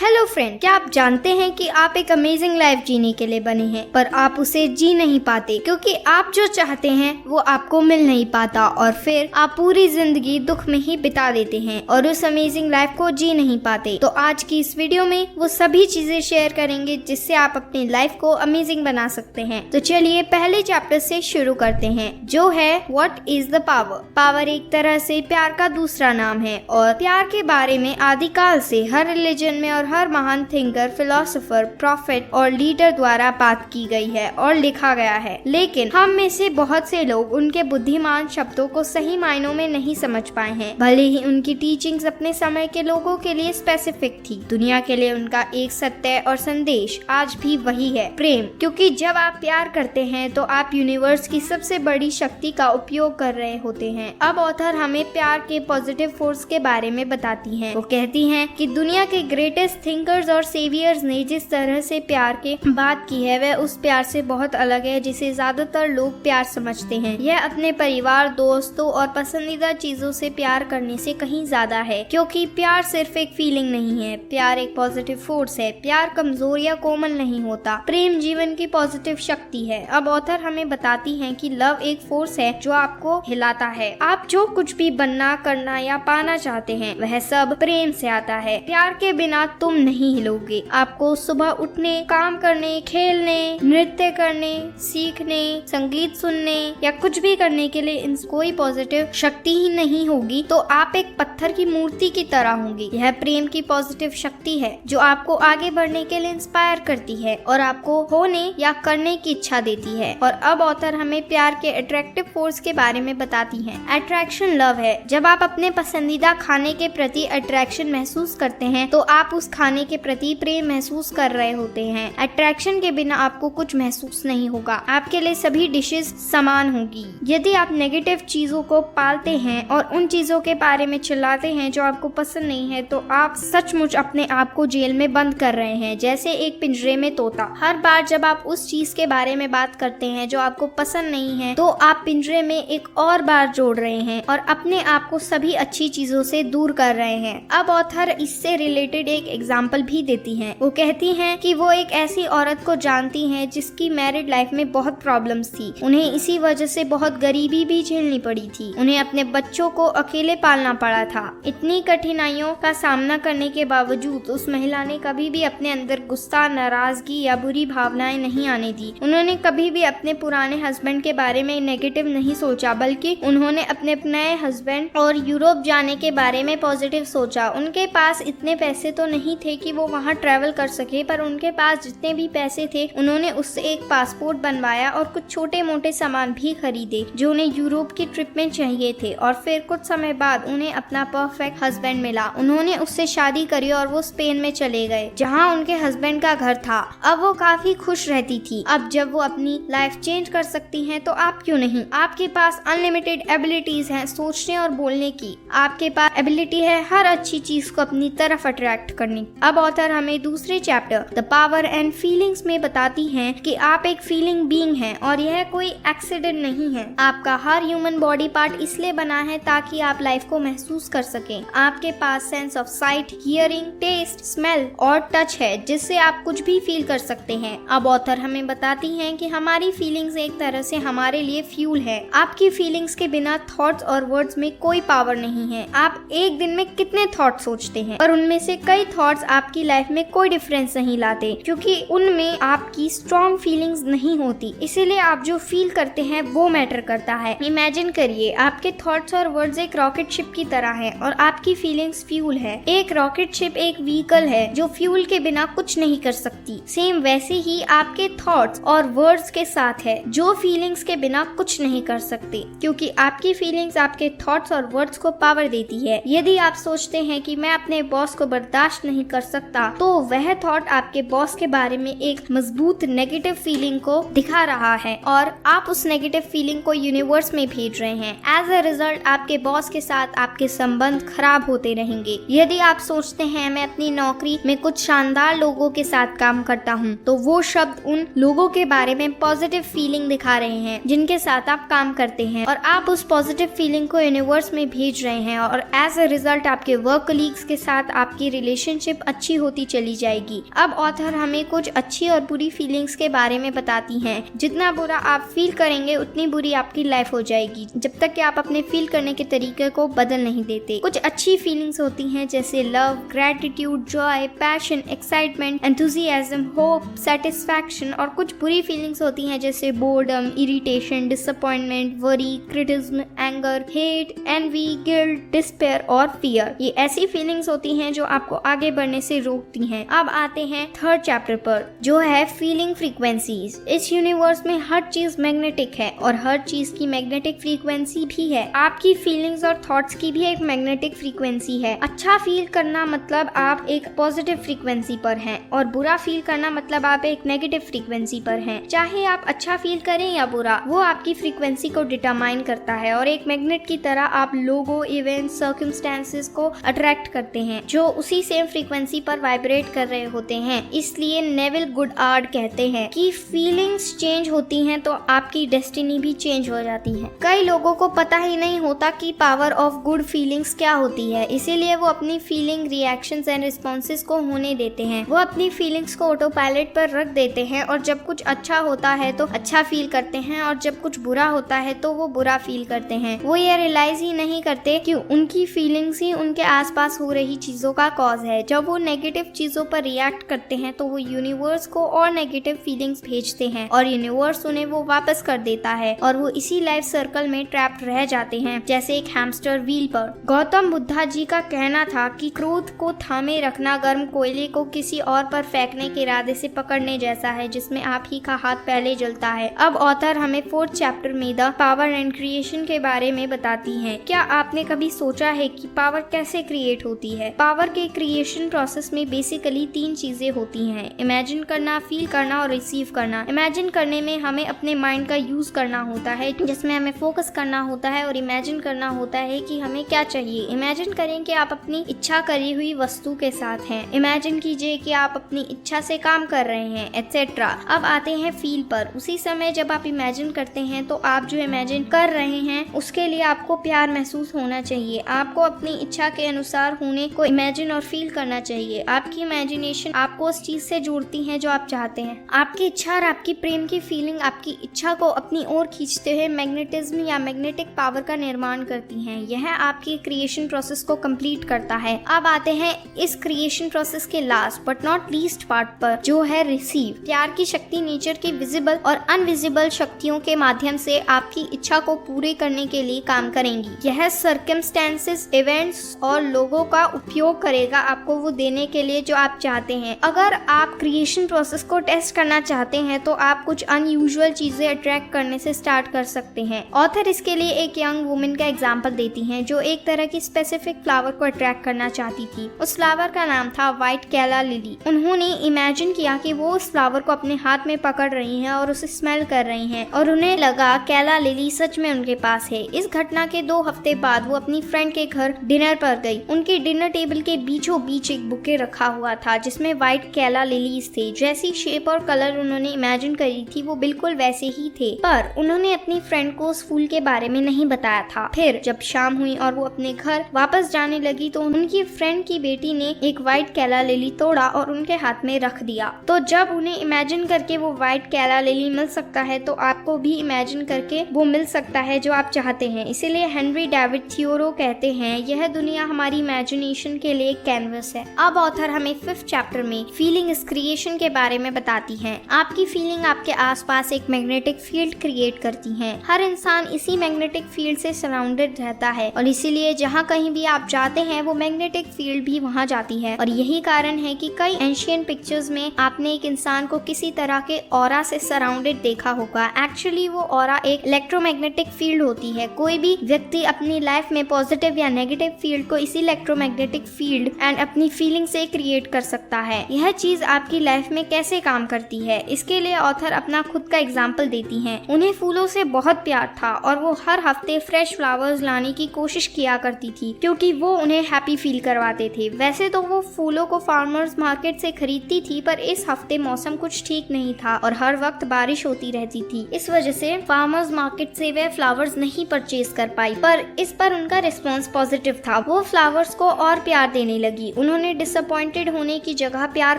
Hello friend, क्या आप जानते हैं कि आप एक अमेजिंग लाइफ जीने के लिए बने हैं, पर आप उसे जी नहीं पाते क्योंकि आप जो चाहते हैं वो आपको मिल नहीं पाता और फिर आप पूरी जिंदगी दुख में ही बिता देते हैं और उस अमेजिंग लाइफ को जी नहीं पाते। तो आज की इस वीडियो में वो सभी चीजें शेयर करेंगे जिससे आप अपनी लाइफ को अमेजिंग बना सकते हैं। तो चलिए पहले चैप्टर से शुरू करते हैं, जो है what is the power. Power एक तरह से प्यार का दूसरा नाम है और प्यार के बारे में आदिकाल से हर रिलीजन में और हर महान थिंकर, फिलोसोफर, प्रॉफिट और लीडर द्वारा बात की गई है और लिखा गया है। लेकिन हम में से बहुत से लोग उनके बुद्धिमान शब्दों को सही मायनों में नहीं समझ पाए हैं। भले ही उनकी टीचिंग्स अपने समय के लोगों के लिए स्पेसिफिक थी, दुनिया के लिए उनका एक सत्य और संदेश आज भी वही है, प्रेम। क्योंकि जब आप प्यार करते हैं तो आप यूनिवर्स की सबसे बड़ी शक्ति का उपयोग कर रहे होते हैं। अब ऑथर हमें प्यार के पॉजिटिव फोर्स के बारे में बताती हैं। वो कहती हैं कि दुनिया के ग्रेटेस्ट थिंकर्स और सेवियर्स ने जिस तरह से प्यार के बात की है वह उस प्यार से बहुत अलग है जिसे ज्यादातर लोग प्यार समझते हैं। यह अपने परिवार, दोस्तों और पसंदीदा चीजों से प्यार करने से कहीं ज्यादा है, क्योंकि प्यार सिर्फ एक फीलिंग नहीं है, प्यार एक पॉजिटिव फोर्स है। प्यार कमजोर या कोमल नहीं होता, प्रेम जीवन की पॉजिटिव शक्ति है। अब ऑथर हमें बताती हैं कि लव एक फोर्स है जो आपको हिलाता है। आप जो कुछ भी बनना, करना या पाना चाहते हैं वह सब प्रेम से आता है। प्यार के बिना तुम नहीं हिलोगे। आपको सुबह उठने, काम करने, खेलने, नृत्य करने, सीखने, संगीत सुनने या कुछ भी करने के लिए कोई पॉजिटिव शक्ति ही नहीं होगी तो आप एक पत्थर की मूर्ति की तरह होंगे। यह प्रेम की पॉजिटिव शक्ति है जो आपको आगे बढ़ने के लिए इंस्पायर करती है और आपको होने या करने की इच्छा देती है। और अब ऑथर हमें प्यार के अट्रैक्टिव फोर्स के बारे में बताती हैं। अट्रैक्शन लव है। जब आप अपने पसंदीदा खाने के प्रति अट्रैक्शन महसूस करते हैं तो आप उस खाने के प्रति प्रेम महसूस कर रहे होते हैं। अट्रैक्शन के बिना आपको कुछ महसूस नहीं होगा। आपके लिए सभी डिशेस समान होगी। यदि आप नेगेटिव चीजों को पालते हैं और उन चीजों के बारे में चिल्लाते हैं जो आपको पसंद नहीं है तो आप सचमुच अपने आप को जेल में बंद कर रहे हैं, जैसे एक पिंजरे में तोता। हर बार जब आप उस चीज के बारे में बात करते हैं जो आपको पसंद नहीं है तो आप पिंजरे में एक और बार जोड़ रहे हैं और अपने आप को सभी अच्छी चीजों से दूर कर रहे हैं। अब ऑथर इससे रिलेटेड एक एग्जाम्पल भी देती हैं। वो कहती हैं कि वो एक ऐसी औरत को जानती हैं जिसकी मैरिड लाइफ में बहुत प्रॉब्लम्स थी। उन्हें इसी वजह से बहुत गरीबी भी झेलनी पड़ी थी। उन्हें अपने बच्चों को अकेले पालना पड़ा था। इतनी कठिनाइयों का सामना करने के बावजूद उस महिला ने कभी भी अपने अंदर गुस्सा, नाराजगी या बुरी भावनाएं नहीं आने दी। उन्होंने कभी भी अपने पुराने हस्बैंड के बारे में नेगेटिव नहीं सोचा, बल्कि उन्होंने अपने नए हस्बैंड और यूरोप जाने के बारे में पॉजिटिव सोचा। उनके पास इतने पैसे तो नहीं थे कि वो वहाँ ट्रैवल कर सके, पर उनके पास जितने भी पैसे थे उन्होंने उससे एक पासपोर्ट बनवाया और कुछ छोटे मोटे सामान भी खरीदे जो उन्हें यूरोप की ट्रिप में चाहिए थे। और फिर कुछ समय बाद उन्हें अपना परफेक्ट हस्बैंड मिला। उन्होंने उससे शादी करी और वो स्पेन में चले गए जहाँ उनके हस्बैंड का घर था। अब वो काफी खुश रहती थी। अब जब वो अपनी लाइफ चेंज कर सकती हैं तो आप क्यों नहीं? आपके पास अनलिमिटेड एबिलिटीज हैं सोचने और बोलने की। आपके पास एबिलिटी है हर अच्छी चीज को अपनी तरफ अट्रैक्ट करने की। अब ऑथर हमें दूसरे chapter the power and feelings में बताती हैं कि आप एक फीलिंग बीइंग हैं और यह कोई एक्सीडेंट नहीं है। आपका हर ह्यूमन बॉडी पार्ट इसलिए बना है ताकि आप लाइफ को महसूस कर सकें। आपके पास sense of sight, hearing, taste, smell और टच है जिससे आप कुछ भी फील कर सकते हैं। अब ऑथर हमें बताती हैं कि हमारी फीलिंग्स एक तरह से हमारे लिए फ्यूल है। आपकी फीलिंग्स के बिना थॉट्स और वर्ड्स में कोई पावर नहीं है। आप एक दिन में कितने थॉट सोचते हैं और उनमें से कई थॉट्स आपकी लाइफ में कोई डिफरेंस नहीं लाते क्योंकि उनमें आपकी स्ट्रॉन्ग फीलिंग्स नहीं होती। इसीलिए आप जो फील करते हैं वो मैटर करता है। इमेजिन करिए आपके थॉट्स और वर्ड्स एक रॉकेट शिप की तरह है और आपकी फीलिंग्स फ्यूल है। एक रॉकेट शिप एक व्हीकल है जो फ्यूल के बिना कुछ नहीं कर सकती। सेम वैसे ही आपके थॉट्स और वर्ड्स के साथ है जो फीलिंग्स के बिना कुछ नहीं कर सकते, क्योंकि आपकी फीलिंग्स आपके थॉट्स और वर्ड्स को पावर देती है। यदि आप सोचते हैं कि मैं अपने बॉस को बर्दाश्त नहीं कर सकता तो वह थॉट आपके बॉस के बारे में एक मजबूत नेगेटिव फीलिंग को दिखा रहा है और आप उस नेगेटिव फीलिंग को यूनिवर्स में भेज रहे हैं। एज अ रिजल्ट आपके बॉस के साथ आपके संबंध खराब होते रहेंगे। यदि आप सोचते हैं मैं अपनी नौकरी में कुछ शानदार लोगों के साथ काम करता हूँ तो वो शब्द उन लोगों के बारे में पॉजिटिव फीलिंग दिखा रहे हैं जिनके साथ आप काम करते हैं और आप उस पॉजिटिव फीलिंग को यूनिवर्स में भेज रहे हैं और एज अ रिजल्ट आपके वर्क कलीग्स के साथ आपकी रिलेशनशिप अच्छी होती चली जाएगी। अब ऑथर हमें कुछ अच्छी और बुरी फीलिंग्स के बारे में बताती हैं। जितना बुरा आप फील करेंगे उतनी बुरी आपकी लाइफ हो जाएगी, जब तक कि आप अपने फील करने के तरीके को बदल नहीं देते। कुछ अच्छी फीलिंग्स होती हैं जैसे love, gratitude, joy, passion, excitement, enthusiasm, hope, satisfaction. और कुछ बुरी फीलिंग्स होती हैं जैसे boredom, irritation, disappointment, worry, criticism, anger, hate, envy, guilt, despair और फियर। ये ऐसी फीलिंग्स होती हैं जो आपको आगे बढ़ने से रोकती हैं। अब आते हैं थर्ड चैप्टर पर, जो है फीलिंग फ्रीक्वेंसीज। इस यूनिवर्स में हर चीज मैग्नेटिक है और हर चीज की मैग्नेटिक फ्रीक्वेंसी भी है। आपकी फीलिंग्स और थॉट्स की भी एक मैग्नेटिक फ्रीक्वेंसी है। अच्छा फील करना मतलब आप एक पॉजिटिव फ्रीक्वेंसी पर हैं और बुरा फील करना मतलब आप एक नेगेटिव फ्रीक्वेंसी पर हैं। चाहे आप अच्छा फील करें या बुरा, वो आपकी फ्रीक्वेंसी को डिटरमाइन करता है और एक मैग्नेट की तरह आप लोगों, इवेंट्स, सर्कमस्टेंसेस को अट्रैक्ट करते हैं जो उसी सेम फ्रीक्वेंसी पर वाइब्रेट कर रहे होते हैं। इसलिए नेविल गुडआर्ड कहते हैं कि फीलिंग्स चेंज होती हैं तो आपकी डेस्टिनी भी चेंज हो जाती है। कई लोगों को पता ही नहीं होता कि पावर ऑफ गुड फीलिंग्स क्या होती है, इसीलिए वो अपनी फीलिंग, रिएक्शंस एंड रिस्पॉन्सेज को होने देते हैं। वो अपनी फीलिंग्स को ऑटो पायलट पर रख देते हैं और जब कुछ अच्छा होता है तो अच्छा फील करते हैं और जब कुछ बुरा होता है तो वो बुरा फील करते हैं। वो ये रियलाइज ही नहीं करते कि उनकी फीलिंग्स ही उनके आसपास हो रही चीजों का कॉज है। जब वो नेगेटिव चीजों पर रिएक्ट करते हैं तो वो यूनिवर्स को और नेगेटिव फीलिंग्स भेजते हैं और यूनिवर्स उन्हें वो वापस कर देता है और वो इसी लाइफ सर्कल में ट्रैप्ड रह जाते हैं जैसे एक हैमस्टर व्हील पर। गौतम बुद्धा जी का कहना था कि क्रोध को थामे रखना गर्म कोयले को किसी और पर फेंकने के इरादे से पकड़ने जैसा है जिसमें आप ही का हाथ पहले जलता है। अब ऑथर हमें फोर्थ चैप्टर में द पावर एंड क्रिएशन के बारे में बताती हैं। क्या आपने कभी सोचा है कि पावर कैसे क्रिएट होती है? पावर के क्रिएशन प्रोसेस में बेसिकली 3 चीजें होती हैं: इमेजिन करना, फील करना और रिसीव करना। इमेजिन करने में हमें अपने माइंड का यूज करना होता है जिसमें हमें फोकस करना होता है और इमेजिन करना होता है कि हमें क्या चाहिए। इमेजिन करें कि आप अपनी इच्छा करी हुई वस्तु के साथ हैं। इमेजिन कीजिए कि आप अपनी इच्छा से काम कर रहे हैं, एटसेट्रा। अब आते हैं फील पर। उसी समय जब आप इमेजिन करते हैं तो आप जो इमेजिन कर रहे हैं उसके लिए आपको प्यार महसूस होना चाहिए। आपको अपनी इच्छा के अनुसार होने को इमेजिन और फील करना चाहिए। आपकी इमेजिनेशन आपको उस चीज से जोड़ती है जो आप चाहते हैं। आपकी इच्छा और आपकी प्रेम की फीलिंग आपकी इच्छा को अपनी ओर खींचते हुए मैग्नेटिज्म या मैग्नेटिक पावर का निर्माण करती हैं। यह आपकी क्रिएशन प्रोसेस को कंप्लीट करता है। अब आते हैं इस क्रिएशन प्रोसेस के last but not least part पर, जो है रिसीव। प्यार की शक्ति नेचर की विजिबल और अनविजिबल शक्तियों के माध्यम से आपकी इच्छा को पूरे करने के लिए काम करेंगी। यह सर्कमस्टेंसेस, इवेंट्स और लोगों का उपयोग करेगा आपको वो देने के लिए जो आप चाहते हैं। अगर आप क्रिएशन प्रोसेस को टेस्ट करना चाहते हैं तो आप कुछ अनयूजुअल चीजें अट्रैक्ट करने से स्टार्ट कर सकते हैं। ऑथर इसके लिए एक यंग वुमेन का एग्जांपल देती हैं जो एक तरह की स्पेसिफिक फ्लावर को अट्रैक्ट करना चाहती थी। उस फ्लावर का नाम था व्हाइट कैला लिली। उन्होंने इमेजिन किया कि वो उस फ्लावर को अपने हाथ में पकड़ रही हैं और उसे स्मेल कर रही हैं और उन्हें लगा कैला लिली सच में उनके पास है। इस घटना के 2 हफ्ते बाद वो अपनी फ्रेंड के घर डिनर पर गई। उनके डिनर टेबल के बीचों बीच एक बुके रखा हुआ था जिसमें व्हाइट कैला लिलीज थे। जैसी शेप और कलर उन्होंने इमेजिन करी थी वो बिल्कुल वैसे ही थे, पर उन्होंने अपनी फ्रेंड को उस फूल के बारे में नहीं बताया था। फिर जब शाम हुई और वो अपने घर वापस जाने लगी तो उनकी फ्रेंड की बेटी ने एक व्हाइट कैला लिली तोड़ा और उनके हाथ में रख दिया। तो जब उन्हें इमेजिन करके वो व्हाइट कैला लिली मिल सकता है तो आपको भी इमेजिन करके वो मिल सकता है जो आप चाहते हैं। इसीलिए हेनरी डेविड थियोरो कहते हैं यह दुनिया हमारी इमेजिनेशन के लिए एक कैनवस है। अब ऑथर हमें 5th चैप्टर में फीलिंग इज क्रिएशन के बारे में बताती हैं। आपकी फीलिंग आपके आसपास एक मैग्नेटिक फील्ड क्रिएट करती हैं। हर इंसान इसी मैग्नेटिक फील्ड से सराउंडेड रहता है और इसीलिए जहाँ कहीं भी आप जाते हैं वो मैग्नेटिक फील्ड भी वहाँ जाती है। और यही कारण है कि कई एंशिएंट पिक्चर्स में आपने एक इंसान को किसी तरह के ऑरा से सराउंडेड देखा होगा। एक्चुअली वो ऑरा एक इलेक्ट्रोमैग्नेटिक फील्ड होती है। कोई भी व्यक्ति अपनी लाइफ में पॉजिटिव या नेगेटिव फील्ड को इसी इलेक्ट्रोमैग्नेटिक फील्ड एंड अपनी फीलिंग से क्रिएट कर सकता है। यह चीज आपकी लाइफ में कैसे काम करती है इसके लिए ऑथर अपना खुद का एग्जाम्पल देती हैं। उन्हें फूलों से बहुत प्यार था और वो हर हफ्ते फ्रेश फ्लावर्स लाने की कोशिश किया करती थी क्योंकि वो उन्हें हैप्पी फील करवाते थे। वैसे तो वो फूलों को फार्मर्स मार्केट से खरीदती थी पर इस हफ्ते मौसम कुछ ठीक नहीं था और हर वक्त बारिश होती रहती थी। इस वजह से फार्मर्स मार्केट से वे फ्लावर्स नहीं परचेज कर पाई, पर इस पर उनका रिस्पॉन्स पॉजिटिव था। वो फ्लावर्स को और प्यार देने लगी। उन्होंने डिसअपॉइंटेड होने की जगह प्यार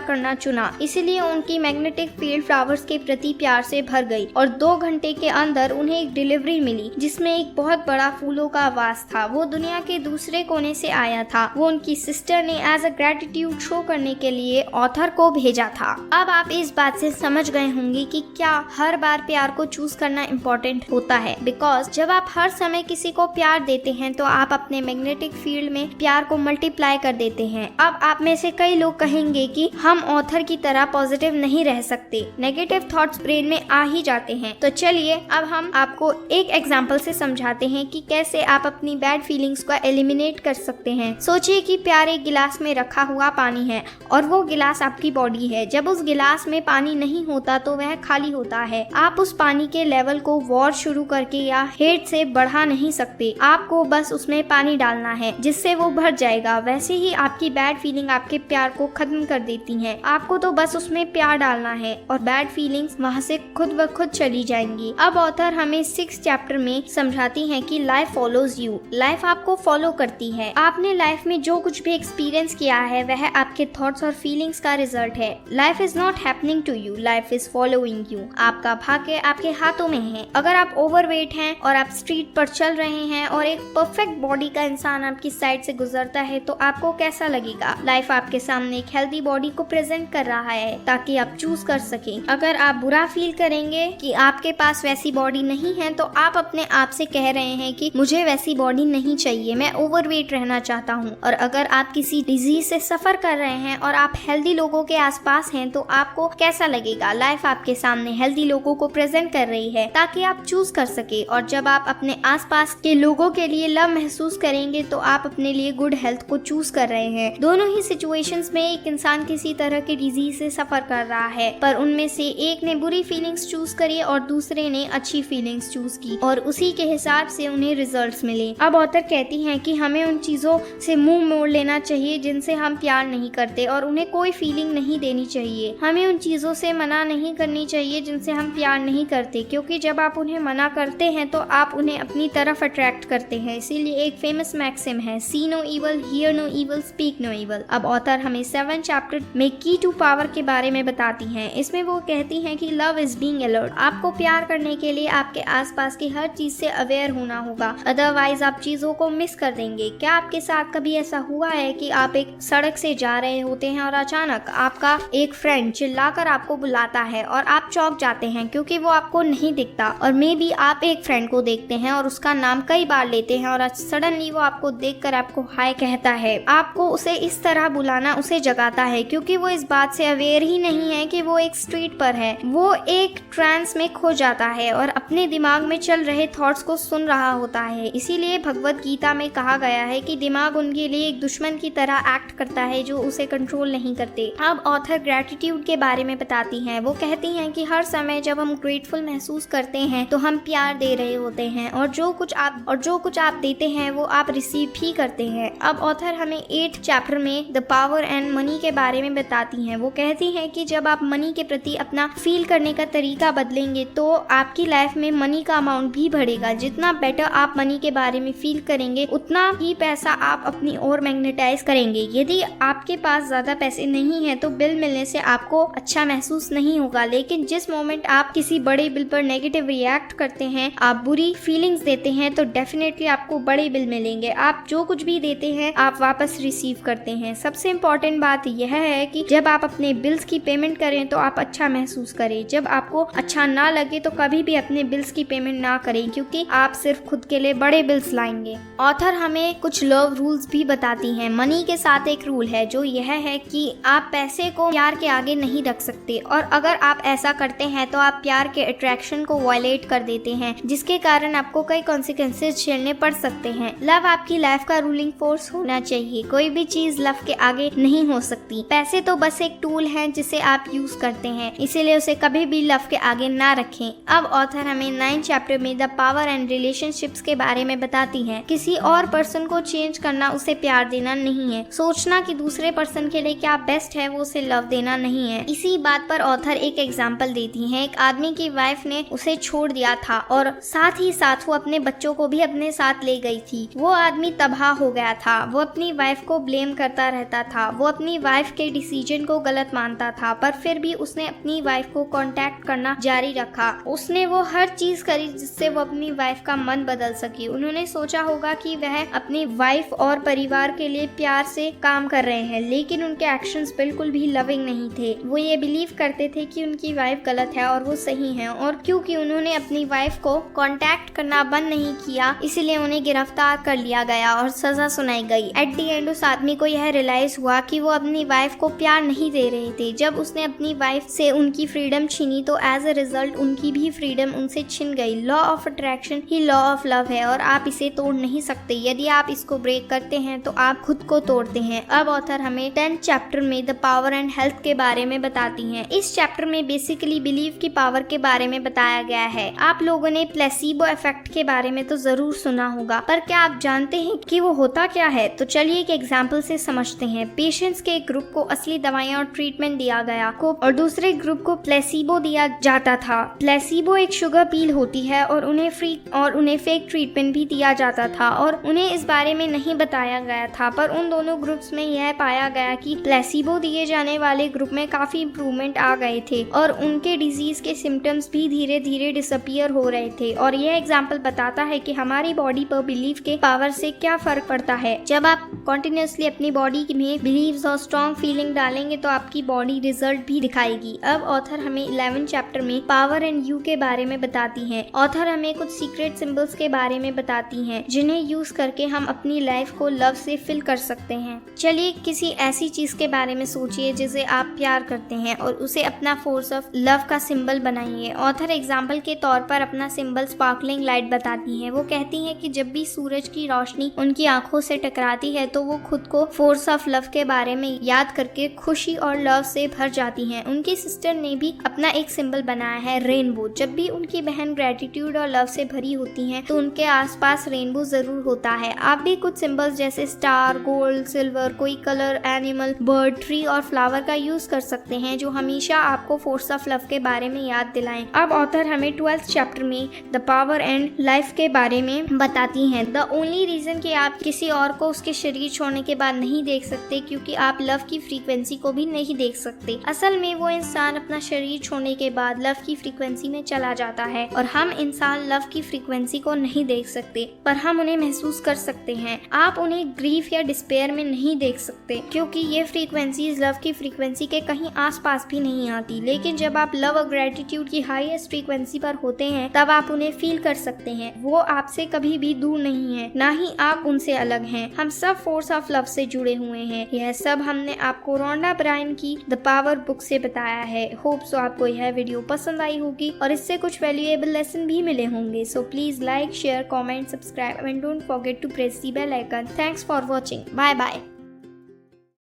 करना चुना, इसीलिए उनकी मैग्नेटिक फील्ड फ्लावर्स के प्रति प्यार से भर गई और 2 घंटे के अंदर उन्हें एक डिलीवरी मिली जिसमें एक बहुत बड़ा फूलों का आवाज था। वो दुनिया के दूसरे कोने से आया था। वो उनकी सिस्टर ने एज अ ग्रेटिट्यूड शो करने के लिए ऑथर को भेजा था। अब आप इस बात से समझ गए होंगे कि क्या हर बार प्यार को चूज करना इम्पोर्टेंट होता है, बिकॉज जब आप हर समय किसी को प्यार देते हैं तो आप अपने मैग्नेटिक फील्ड में प्यार को मल्टीप्लाई कर देते हैं। अब आप में से कई लोग कहेंगे कि हम ऑथर की तरह पॉजिटिव नहीं रह सकते, नेगेटिव थॉट्स ब्रेन में आ ही जाते हैं। तो चलिए अब हम आपको एक एग्जांपल से समझाते हैं कि कैसे आप अपनी बैड फीलिंग्स को एलिमिनेट कर सकते हैं। सोचिए कि प्यार एक गिलास में रखा हुआ पानी है और वो गिलास आपकी बॉडी है। जब उस गिलास में पानी नहीं होता तो वह खाली होता है। आप उस पानी के लेवल को वॉर शुरू करके या हेड से बढ़ा नहीं सकते। आपको बस उसमें पानी डालना है जिससे वो भर जाएगा। वैसे ही आपकी बैड फीलिंग आपके प्यार को खत्म कर देती हैं। आपको तो बस उसमें प्यार डालना है और बैड फीलिंग्स वहाँ से खुद ब खुद चली जाएंगी। अब ऑथर हमें 6 चैप्टर में समझाती है कि लाइफ फॉलोज यू, लाइफ आपको फॉलो करती है। आपने लाइफ में जो कुछ भी एक्सपीरियंस किया है वह आपके थॉट्स और फीलिंग्स का रिजल्ट है। Life is not happening to you, life is following you. आपका भाग्य आपके हाथों में है। अगर आप ओवरवेट हैं और आप स्ट्रीट पर चल रहे हैं और एक परफेक्ट बॉडी का इंसान आपकी साइड से गुजरता है तो आपको कैसा लगेगा? लाइफ आपके सामने एक हेल्दी बॉडी को प्रेजेंट कर रहा है ताकि आप चूज कर सकें। अगर आप बुरा फील करेंगे कि आपके पास वैसी बॉडी नहीं है तो आप अपने आप से कह रहे हैं कि मुझे वैसी बॉडी नहीं चाहिए, मैं ओवरवेट रहना चाहता हूँ। और अगर आप किसी डिजीज से सफर कर रहे हैं और आप हेल्दी लोगों के आसपास हैं तो आपको कैसा लगेगा? लाइफ आपके सामने हेल्दी लोगों को प्रेजेंट कर रही है ताकि आप चूज कर सके। और जब आप अपने आसपास के लोगों के लिए लव महसूस करेंगे तो आप अपने लिए गुड हेल्थ को चूज कर रहे हैं। दोनों ही सिचुएशंस में एक इंसान किसी तरह के डिजीज से सफर कर रहा है, पर उनमें से एक ने बुरी फीलिंग्स चूज करी और दूसरे ने अच्छी फीलिंग्स चूज की और उसी के हिसाब से उन्हें रिजल्ट्स मिले। अब ऑथर कहती हैं कि हमें उन चीजों से मुंह मोड़ लेना चाहिए जिनसे हम प्यार नहीं करते और उन्हें कोई फीलिंग नहीं देनी चाहिए। हमें उन चीजों से मना नहीं करनी चाहिए जिनसे हम प्यार नहीं करते, क्योंकि जब आप उन्हें मना करते हैं तो आप उन्हें अपनी तरफ अट्रैक्ट करते हैं। इसीलिए एक फेमस मैक्सिम है, see no evil, hear no evil, speak no evil. अब ऑथर हमें 7 चैप्टर में की टू पावर के बारे में बताती हैं। इसमें वो कहती हैं कि लव इज बीइंग अलर्ट। आपको प्यार करने के लिए आपके आसपास की हर चीज से अवेयर होना होगा, अदरवाइज आप चीजों को मिस कर देंगे। क्या आपके साथ कभी ऐसा हुआ है कि आप एक सड़क से जा रहे होते हैं और अचानक आपका एक फ्रेंड चिल्लाकर आपको बुलाता है और आप चौंक जाते हैं क्योंकि वो आपको नहीं दिखता, और मे बी आप एक फ्रेंड को देखते हैं और उसका नाम कई बार लेते हैं और सडनली वो आपको देखकर आपको हाय कहता है। आपको उसे इस तरह बुलाना उसे जगाता है क्योंकि वो इस बात से अवेयर ही नहीं है कि वो एक स्ट्रीट पर है। वो एक ट्रांस में खो जाता है और अपने दिमाग में चल रहे थॉट्स को सुन रहा होता है। इसीलिए भगवत गीता में कहा गया है कि दिमाग उनके लिए एक दुश्मन की तरह एक्ट करता है जो उसे कंट्रोल नहीं करते। अब ऑथर ग्रेटिट्यूड के बारे में बताती हैं। वो कहती हैं कि हर समय जब हम ग्रेटफुल महसूस करते हैं तो हम प्यार दे रहे होते हैं और जो कुछ आप देते हैं वो आप रिसीव भी करते हैं। अब ऑथर हमें 8 चैप्टर में द पावर एंड मनी के बारे में बताती हैं। वो कहती हैं कि जब आप मनी के प्रति अपना फील करने का तरीका बदलेंगे तो आपकी लाइफ में मनी का अमाउंट भी बढ़ेगा। जितना बेटर आप मनी के बारे में फील करेंगे उतना ही पैसा आप अपनी ओर मैग्नेटाइज करेंगे। यदि आपके पास ज्यादा पैसे नहीं है तो बिल मिलने से आपको अच्छा महसूस नहीं होगा, लेकिन जिस मोमेंट आप किसी बड़े बिल पर नेगेटिव रिएक्ट करते हैं, आप बुरी फीलिंग्स देते हैं, तो डेफिनेटली आपको बड़े बिल मिलेंगे। आप जो कुछ भी देते हैं आप वापस रिसीव करते हैं। सबसे इम्पोर्टेंट बात यह है कि जब आप अपने बिल्स की पेमेंट करें तो आप अच्छा महसूस करें। जब आपको अच्छा ना लगे तो कभी भी अपने बिल्स की पेमेंट ना करें, क्योंकि आप सिर्फ खुद के लिए बड़े बिल्स लाएंगे। ऑथर हमें कुछ लव रूल्स भी बताती हैं। मनी के साथ एक रूल है जो यह है कि आप पैसे को प्यार के आगे नहीं रख सकते, और अगर आप ऐसा करते हैं तो आप प्यार के अट्रैक्शन को वायलेट कर देते हैं, जिसके कारण आपको कई कॉन्सिक्वेंसेस झेलने पड़ सकते हैं। लव आपकी लाइफ का रूलिंग फोर्स होना चाहिए। कोई भी चीज लव के आगे नहीं हो सकती। पैसे तो बस एक टूल है जिसे आप यूज करते हैं, इसीलिए उसे कभी भी लव के आगे ना रखें। अब ऑथर हमें 9 चैप्टर में द पावर एंड रिलेशनशिप्स के बारे में बताती है। किसी और पर्सन को चेंज करना उसे प्यार देना नहीं है। सोचना कि दूसरे पर्सन के लिए क्या बेस्ट है वो उसे लव देना नहीं है। इसी बात पर ऑथर एक एग्जांपल देती है। एक आदमी की वाइफ ने उसे छोड़ दिया था और साथ ही साथ वो अपने बच्चों को भी अपने साथ ले गई थी। वो आदमी तबाह हो गया था। वो अपनी वाइफ को ब्लेम करता करता रहता था। वो अपनी वाइफ के डिसीजन को गलत मानता था, पर फिर भी उसने अपनी वाइफ को कांटेक्ट करना जारी रखा। उसने वो हर चीज करी जिससे वो अपनी वाइफ का मन बदल सके। उन्होंने सोचा होगा कि वह अपनी वाइफ और परिवार के लिए प्यार से काम कर रहे हैं, लेकिन उनके एक्शंस बिल्कुल भी लविंग नहीं थे। वो ये बिलीव करते थे कि उनकी वाइफ गलत है और वो सही है, और क्योंकि उन्होंने अपनी वाइफ को कांटेक्ट करना बंद नहीं किया, इसीलिए उन्हें गिरफ्तार कर लिया गया और सजा सुनाई गई। एट द एंड उस आदमी को यह रियलाइज हुआ कि वो अपनी वाइफ को प्यार नहीं दे रहे थे। जब उसने अपनी वाइफ से उनकी फ्रीडम छीनी तो एज अ रिजल्ट उनकी भी फ्रीडम उनसे छिन गई। Law of attraction he law of love है और आप इसे तोड़ नहीं सकते। यदि आप इसको ब्रेक करते हैं तो आप खुद को तोड़ते हैं। अब ऑथर हमें 10th चैप्टर में द पावर एंड हेल्थ के बारे में बताती हैं। इस चैप्टर में बेसिकली बिलीव की पावर के बारे में बताया गया है। आप लोगों ने प्लेसिबो इफेक्ट के बारे में तो जरूर सुना होगा, पर क्या आप जानते हैं कि वो होता क्या है? तो चलिए एक एग्जाम्पल से समझते हैं। पेशेंट्स के एक ग्रुप को असली दवाइयाँ और ट्रीटमेंट दिया गया और दूसरे ग्रुप को प्लेसिबो दिया जाता था। प्लेसिबो एक शुगर पील होती है और उन्हें फेक ट्रीटमेंट भी दिया जाता था और उन्हें इस बारे में नहीं बताया गया था। पर उन दोनों ग्रुप्स में यह पाया गया कि प्लेसिबो दिए जाने वाले ग्रुप में काफी इम्प्रूवमेंट आ गए थे और उनके डिजीज के सिम्टम्स भी धीरे धीरे डिसअपियर हो रहे थे। और यह एग्जाम्पल बताता है कि हमारी बॉडी पर बिलीफ के पावर से क्या फर्क पड़ता है। जब आप कंटिन्यूअसली अपनी बॉडी में बिलीव्स और स्ट्रॉन्ग फीलिंग डालेंगे तो आपकी बॉडी रिजल्ट भी दिखाएगी। अब ऑथर हमें 11th चैप्टर में पावर एंड यू के बारे में बताती हैं। ऑथर हमें कुछ सीक्रेट सिंबल्स के बारे में बताती हैं जिन्हें यूज करके हम अपनी लाइफ को लव से फिल कर सकते हैं। चलिए किसी ऐसी चीज के बारे में सोचिए जिसे आप प्यार करते हैं और उसे अपना फोर्स ऑफ लव का सिंबल बनाइए। ऑथर एग्जाम्पल के तौर पर अपना सिंबल स्पार्कलिंग लाइट बताती है। वो कहती है कि जब भी सूरज की रोशनी उनकी आंखों से टकराती है तो वो खुद को फोर्स ऑफ लव के बारे में याद करके खुशी और लव से भर जाती हैं। उनकी सिस्टर ने भी अपना एक सिंबल बनाया है, रेनबो। जब भी उनकी बहन ग्रेटिट्यूड और लव से भरी होती हैं तो उनके आसपास रेनबो जरूर होता है। आप भी कुछ सिंबल्स जैसे स्टार, गोल्ड, सिल्वर, कोई कलर, एनिमल, बर्ड, ट्री और फ्लावर का यूज कर सकते हैं जो हमेशा आपको फोर्स ऑफ लव के बारे में याद दिलाएं। अब ऑथर हमें 12th चैप्टर में द पावर एंड लाइफ के बारे में बताती हैं। द ओनली रीजन कि आप किसी और को उसके शरीर छोड़ने के बाद नहीं देख सकते क्योंकि आप लव की फ्रीक्वेंसी को भी नहीं देख सकते। असल में वो इंसान अपना शरीर छोड़ने के बाद लव की फ्रीक्वेंसी में चला जाता है और हम इंसान लव की फ्रीक्वेंसी को नहीं देख सकते, पर हम उन्हें महसूस कर सकते हैं। आप उन्हें ग्रीफ या डिस्पेयर में नहीं देख सकते क्योंकि ये फ्रीक्वेंसीज लव की फ्रीक्वेंसी के कहीं आसपास भी नहीं आती। लेकिन जब आप लव और ग्रेटिट्यूड की हाईएस्ट फ्रीक्वेंसी पर होते हैं तब आप उन्हें फील कर सकते हैं। वो आपसे कभी भी दूर नहीं है, ना ही आप उनसे अलग हैं। हम सब फोर्स ऑफ लव से जुड़े हुए हैं। यह सब हमने आपको रोंडा ब्रायन की द पावर बुक से बताया है। होप सो आपको यह वीडियो पसंद आई होगी और इससे कुछ वैल्यूएबल लेसन भी मिले होंगे। So please like, share, comment, subscribe and don't forget to press the bell icon. Thanks for watching. Bye bye.